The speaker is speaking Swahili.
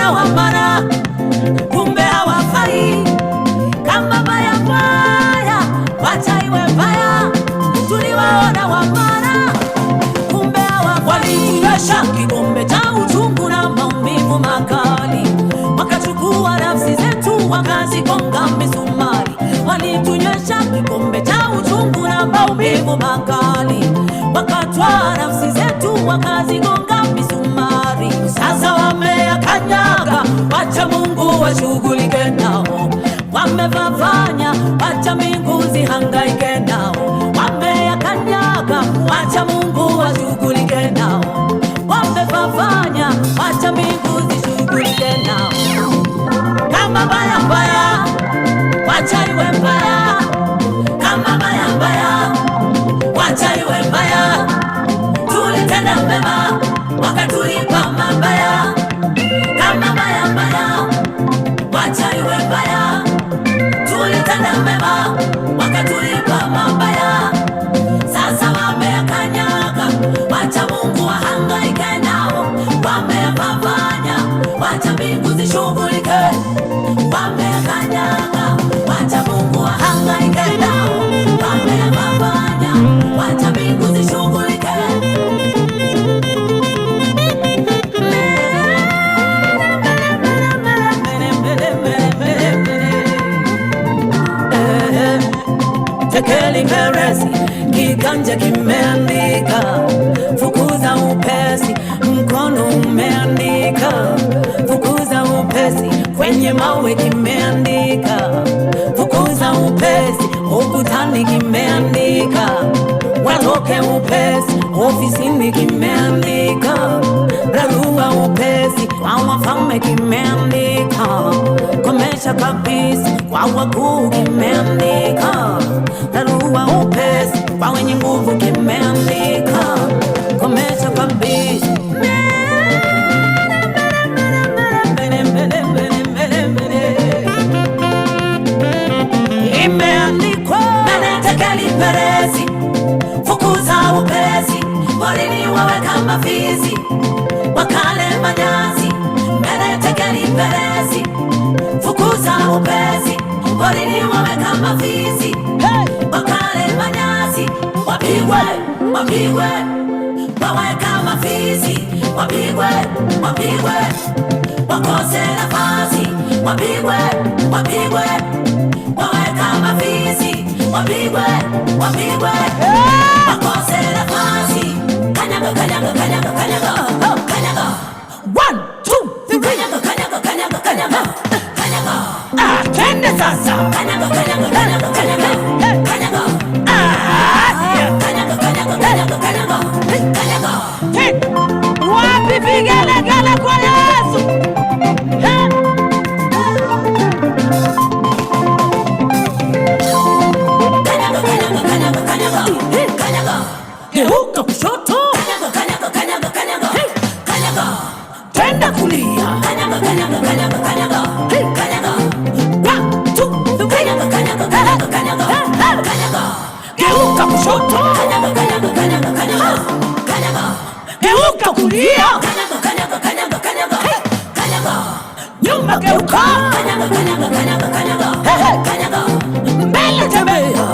tuliwaona wa maana, kumbe hawafai. Kama baya baya, wacha iwe baya. Tuliwaona wa maana, kumbe hawafai. Walitunywesha kikombe cha uchungu na maumivu makali, wakachukua nafsi zetu wakazigonga misumari. Walitunywesha kikombe cha uchungu na maumivu makali, wakatwaa nafsi zetu wakazigonga misumari. Sasa wameyakanyaga, wacha Mungu washughulike nao. Wamevavanya, wacha mbingu zihangaike nao. Wameyakanyaga, wacha Mungu washughulike nao. Wamevavanya, wacha mbingu zishughulike nao. Kama baya baya, wacha iwe mbaya. Kama baya baya, wacha iwe mbaya. Tulitenda mema, wakatulipa mabaya. Kama baya baya, wacha iwe mbaya. Tulitenda mema, wakatulipa mabaya. Sasa wameyakanyaga, wacha Mungu ahangaike nao. Wamevavanya, wacha mbingu zishughulike. Wameyakanyaga, wacha Mungu ahangaike nao. Wamevavanya, wacha mbingu zishughulike. Tekeli Peresi, kiganja kimeandika, fukuza upesi, mkono umeandika, fukuza upesi, kwenye mawe kimeandika, fukuza upesi, ukutani kimeandika, watoke upesi, ofisini kimeandika, rarua upesi, kwa wafalme kimeandika, komesha kabisa, kwa wakuu kimeandika, rarua upesi, kwa wenye nguvu kimeandika, komesha kabisa. Imeandikwa Tekeli Peresi, fukuza upesi, porini wawe kama fisi, wakale manyasi. Tekeli Peresi, fukuza upesi, porini wawe kama fisi, wakale manyasi. Wapigwe, wapigwe, wawe kama fisi, wapigwe, wapigwe, wakose nafasi. Wapigwe, wapigwe, wawe kama fisi, wapigwe, wapigwe, wakose nafasi. Kanyaga, kanyaga, kanyaga, kanyaga, kanyaga. 1, 2, 3. Kanyaga, kanyaga, kanyaga, kanyaga, kanyaga. Twende sasa. Kanyaga, kanyaga, kanyaga, kanyaga, kanyaga. Kanyaga, kanyaga, kanyaga, kanyaga, kanyaga. Wapi vigelegele kwa Yesu? Kanyaga, kanyaga, kanyaga, kanyaga, kanyaga. Geuka kushoto. Kanyaga, kanyaga, kanyaga, kanyaga, kanyaga. Twende kulia. Kanyaga, kanyaga, kanyaga, kanyaga, kanyaga. 1, 2, 3. Kanyaga, kanyaga, kanyaga, kanyaga, kanyaga. Geuka kushoto. Kanyaga, kanyaga, kanyaga, kanyaga, kanyaga. Geuka kulia. Kanyaga, kanyaga, kanyaga, kanyaga, kanyaga. Nyuma geuka. Kanyaga, kanyaga, kanyaga, kanyaga, kanyaga. Mbele tembea.